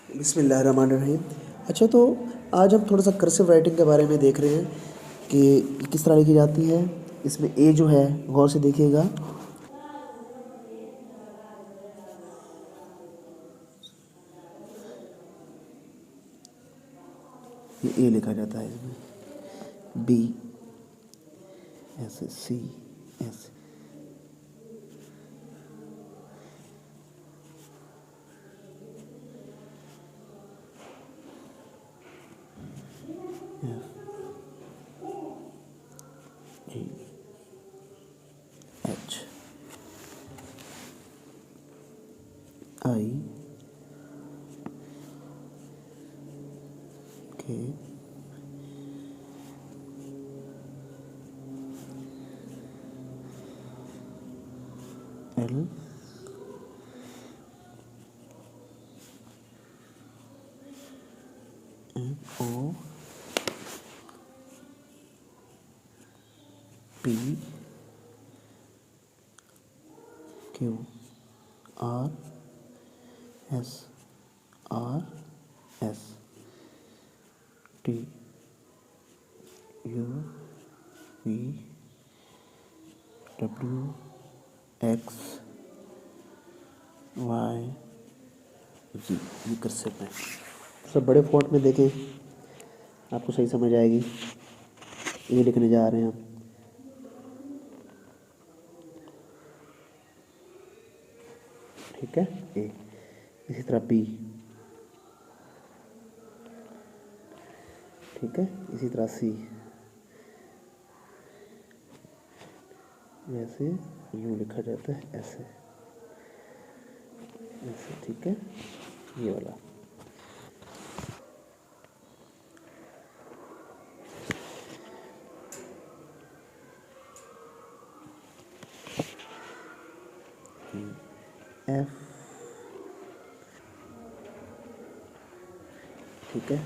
बिस्मिल्लाहिर्रहमानिर्रहीम। अच्छा, तो आज हम थोड़ा सा कर्सिव राइटिंग के बारे में देख रहे हैं कि किस तरह लिखी जाती है। इसमें ए जो है, गौर से देखिएगा, ये ए लिखा जाता है। इसमें बी, ऐसे सी, ऐसे F, ji, H, I, K, L, M, O, P, Q, R, S, R, S, T, U, V, W, X, Y, G. ये कर्सिव है। सब बड़े फॉन्ट में देखें, आपको सही समझ आएगी। ये लिखने जा रहे हैं हम, ठीक है। ए, इसी तरह बी, ठीक है। इसी तरह सी, ऐसे यूँ लिखा जाता है, ऐसे ऐसे, ठीक है। ये वाला एफ, ठीक है,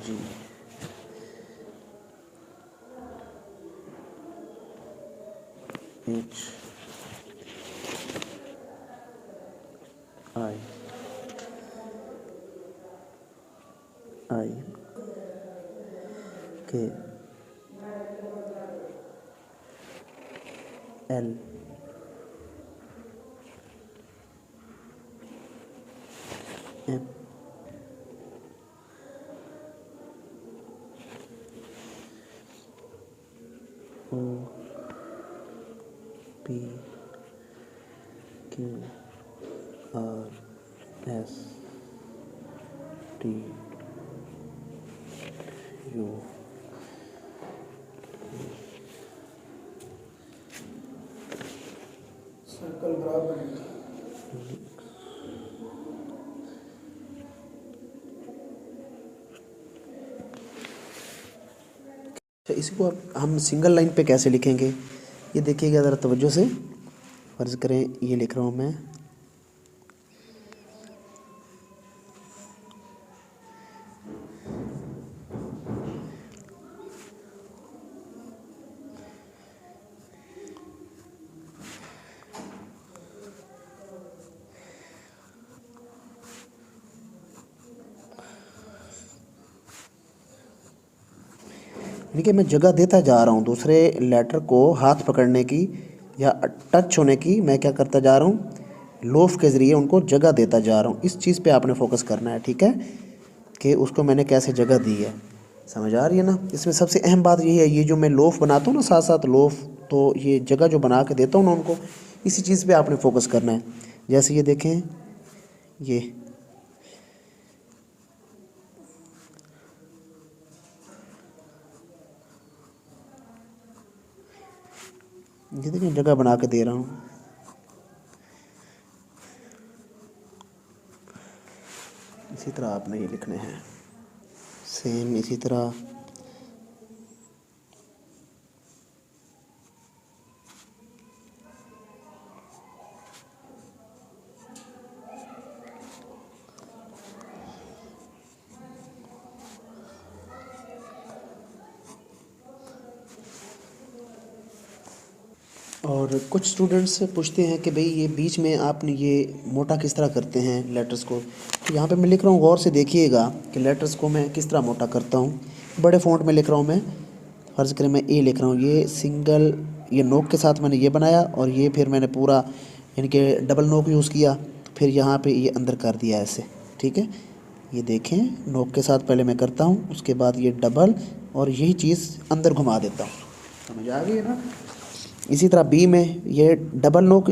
जी, H, I, I, K, L, M, O, P, Q, R, S, T, U, circle बराबर है। अच्छा, इसी को हम सिंगल लाइन पे कैसे लिखेंगे, ये देखिएगा ज़रा तवज्जो से। फ़र्ज़ करें ये लिख रहा हूँ मैं, यानी कि मैं जगह देता जा रहा हूँ दूसरे लेटर को हाथ पकड़ने की या टच होने की। मैं क्या करता जा रहा हूँ, लोफ के ज़रिए उनको जगह देता जा रहा हूँ। इस चीज़ पे आपने फोकस करना है, ठीक है, कि उसको मैंने कैसे जगह दी है। समझ आ रही है ना। इसमें सबसे अहम बात यही है, ये जो मैं लोफ बनाता हूँ ना साथ साथ लोफ, तो ये जगह जो बना के देता हूँ ना उनको, इसी चीज़ पे आपने फोकस करना है। जैसे ये देखें, ये देखें, जगह बना के दे रहा हूँ। इसी तरह आपने ये लिखने हैं, सेम इसी तरह। और कुछ स्टूडेंट्स पूछते हैं कि भाई ये बीच में आपने ये मोटा किस तरह करते हैं लेटर्स को। तो यहाँ पे मैं लिख रहा हूँ, गौर से देखिएगा कि लेटर्स को मैं किस तरह मोटा करता हूँ। बड़े फ़ॉन्ट में लिख रहा हूँ मैं, फ़र्ज़ करें मैं ए लिख रहा हूँ, ये सिंगल, ये नोक के साथ मैंने ये बनाया और ये फिर मैंने पूरा यानी कि डबल नोक यूज़ किया, फिर यहाँ पे ये अंदर कर दिया ऐसे, ठीक है। ये देखें, नोक के साथ पहले मैं करता हूँ, उसके बाद ये डबल और यही चीज़ अंदर घुमा देता हूँ। समझ आ गई ना। इसी तरह बी में ये डबल नोक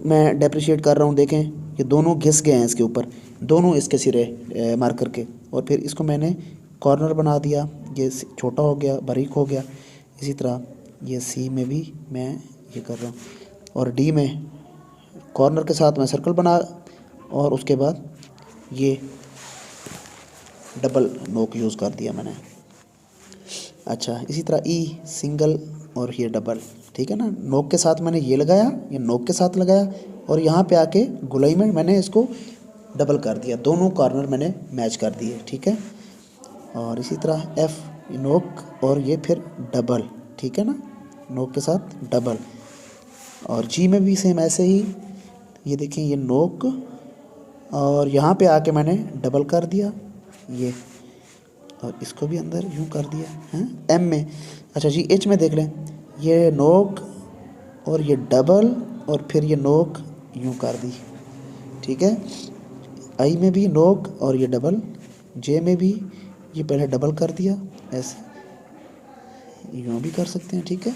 मैं डेप्रिशिएट कर रहा हूँ, देखें ये दोनों घिस गए हैं इसके ऊपर, दोनों इसके सिरे मार्कर के, और फिर इसको मैंने कॉर्नर बना दिया, ये छोटा हो गया, बारीक हो गया। इसी तरह ये सी में भी मैं ये कर रहा हूँ, और डी में कॉर्नर के साथ मैं सर्कल बना और उसके बाद ये डबल नोक यूज़ कर दिया मैंने। अच्छा, इसी तरह ई सिंगल और ये डबल, ठीक है ना। नोक के साथ मैंने ये लगाया, ये नोक के साथ लगाया, और यहाँ पे आके गोलाई में मैंने इसको डबल कर दिया, दोनों कॉर्नर मैंने मैच कर दिए, ठीक है। और इसी तरह एफ नोक और ये फिर डबल, ठीक है ना, नोक के साथ डबल। और जी में भी सेम ऐसे ही, ये देखें ये नोक और यहाँ पे आके मैंने डबल कर दिया ये, और इसको भी अंदर यूँ कर दिया हैं एम में। अच्छा जी, एच में देख लें, ये नोक और ये डबल और फिर ये नोक यूँ कर दी, ठीक है। आई में भी नोक और ये डबल, जे में भी ये पहले डबल कर दिया ऐसे, यूँ भी कर सकते हैं, ठीक है।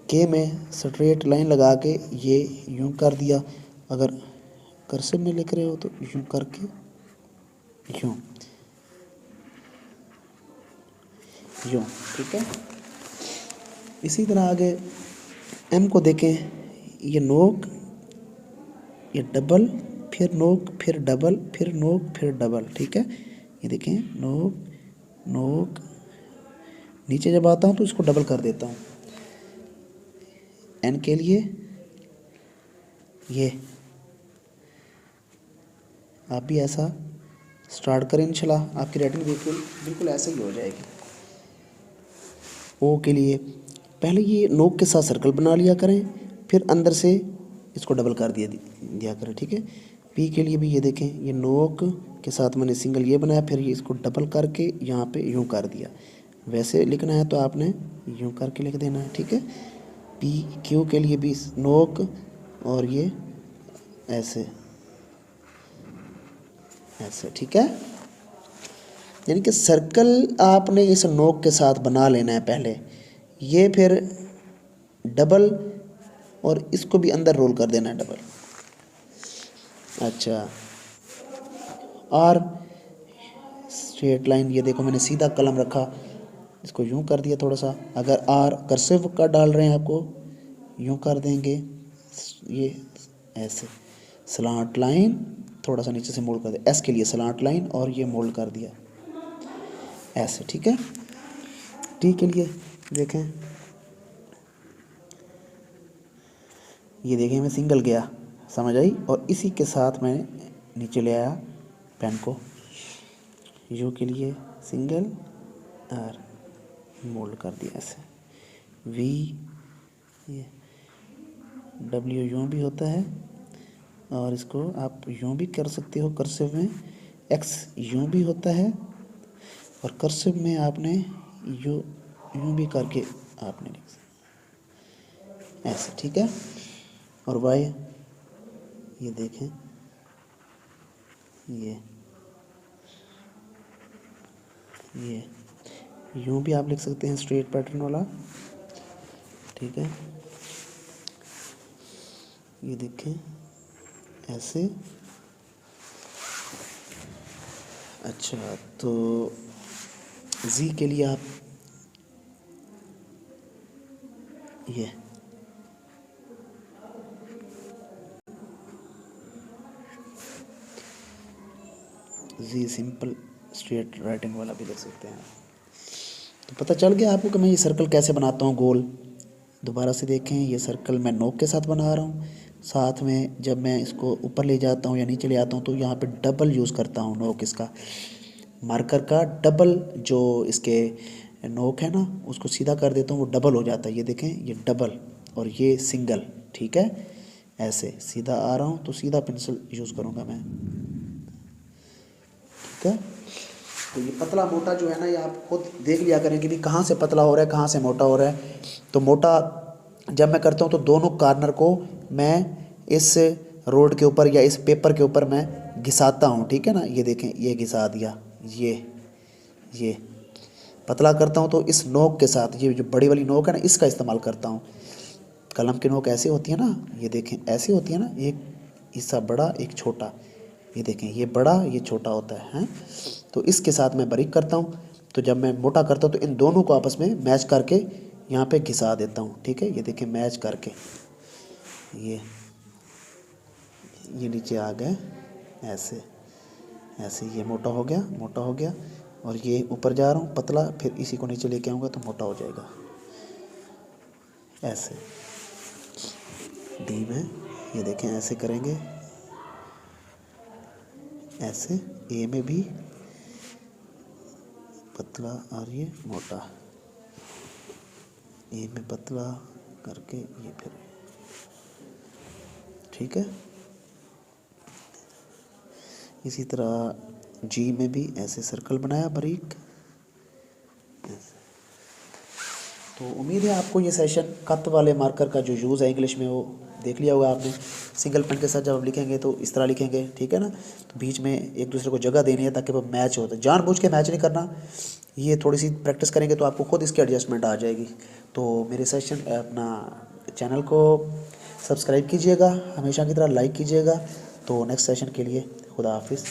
के में स्ट्रेट लाइन लगा के ये यूँ कर दिया, अगर कर्सिव में लिख रहे हो तो यूँ करके यूँ यूँ, ठीक है। इसी तरह आगे एम को देखें, ये नोक, ये डबल, फिर नोक, फिर डबल, फिर नोक, फिर डबल, ठीक है। ये देखें नोक नोक, नीचे जब आता हूँ तो इसको डबल कर देता हूँ। एन के लिए ये आप भी ऐसा स्टार्ट करें, इंशाल्लाह आपकी राइटिंग बिल्कुल ऐसे ही हो जाएगी। ओ के लिए पहले ये नोक के साथ सर्कल बना लिया करें, फिर अंदर से इसको डबल कर दिया करें, ठीक है। पी के लिए भी ये देखें, ये नोक के साथ मैंने सिंगल ये बनाया, फिर ये इसको डबल करके यहाँ पे यूँ कर दिया। वैसे लिखना है तो आपने यूँ करके लिख देना है, ठीक है। पी क्यू के लिए भी नोक और ये ऐसे ऐसे, ठीक है। यानी कि सर्कल आपने इस नोक के साथ बना लेना है पहले, ये फिर डबल और इसको भी अंदर रोल कर देना है डबल। अच्छा, आर स्ट्रेट लाइन, ये देखो मैंने सीधा कलम रखा, इसको यूं कर दिया थोड़ा सा। अगर आर कर्सिव का डाल रहे हैं आपको यूं कर देंगे, ये ऐसे स्लांट लाइन थोड़ा सा नीचे से मोल्ड कर दिया, एस के लिए स्लांट लाइन और ये मोल्ड कर दिया ऐसे, ठीक है। टी के लिए देखें, ये देखें मैं सिंगल गया, समझ आई, और इसी के साथ मैंने नीचे ले आया पेन को। यू के लिए सिंगल और मोल्ड कर दिया ऐसे। वी, ये डब्ल्यू यूँ भी होता है और इसको आप यूँ भी कर सकते हो कर्सिव में। एक्स यूँ भी होता है और कर्सिव में आपने यूँ भी करके आपने लिख सकते ऐसे, ठीक है। और वाई, ये देखें ये यूँ भी आप लिख सकते हैं स्ट्रेट पैटर्न वाला, ठीक है। ये देखें ऐसे। अच्छा, तो जी के लिए आप ये जी सिंपल स्ट्रेट राइटिंग वाला भी लिख सकते हैं। तो पता चल गया आपको कि मैं ये सर्कल कैसे बनाता हूँ गोल। दोबारा से देखें, ये सर्कल मैं नोक के साथ बना रहा हूँ, साथ में जब मैं इसको ऊपर ले जाता हूँ या नीचे ले आता हूँ तो यहाँ पे डबल यूज़ करता हूँ, नोक इसका मार्कर का डबल, जो इसके नोक है ना उसको सीधा कर देता हूँ, वो डबल हो जाता है। ये देखें ये डबल, और ये सिंगल, ठीक है। ऐसे सीधा आ रहा हूँ तो सीधा पेंसिल यूज़ करूँगा मैं, ठीक है। तो ये पतला मोटा जो है ना, ये आप खुद देख लिया करें कि भी कहाँ से पतला हो रहा है, कहाँ से मोटा हो रहा है। तो मोटा जब मैं करता हूँ तो दोनों कॉर्नर को मैं इस रोड के ऊपर या इस पेपर के ऊपर मैं घिसाता हूँ, ठीक है ना। ये देखें, ये घिसा दिया, ये पतला करता हूँ तो इस नोक के साथ, ये जो बड़ी वाली नोक है ना, इसका इस्तेमाल करता हूँ। कलम की नोक ऐसी होती है ना, ये देखें ऐसी होती है ना, एक हिस्सा बड़ा एक छोटा, ये देखें ये बड़ा ये छोटा होता है, हैं। तो इसके साथ मैं बारीक करता हूँ। तो जब मैं मोटा करता हूँ तो इन दोनों को आपस में मैच करके यहाँ पे घिसा देता हूँ, ठीक है। ये देखें मैच करके ये नीचे आ गए, ऐसे ऐसे ये मोटा हो गया, मोटा हो गया। और ये ऊपर जा रहा हूँ पतला, फिर इसी को नीचे लेके आऊँगा तो मोटा हो जाएगा, ऐसे डी में। ये देखें ऐसे करेंगे, ऐसे ए में भी पतला और ये मोटा, ए में पतला करके ये फिर, ठीक है। इसी तरह जी में भी ऐसे सर्कल बनाया बारीक, ऐसे। तो उम्मीद है आपको ये सेशन कत वाले मार्कर का जो यूज़ है इंग्लिश में वो देख लिया होगा आपने। सिंगल पेन के साथ जब आप लिखेंगे तो इस तरह लिखेंगे, ठीक है ना। तो बीच में एक दूसरे को जगह देनी है ताकि वो मैच हो। तो जानबूझ के मैच नहीं करना, ये थोड़ी सी प्रैक्टिस करेंगे तो आपको खुद इसकी एडजस्टमेंट आ जाएगी। तो मेरे सेशन अपना चैनल को सब्सक्राइब कीजिएगा, हमेशा की तरह लाइक कीजिएगा। तो नेक्स्ट सेशन के लिए खुदा हाफिज़।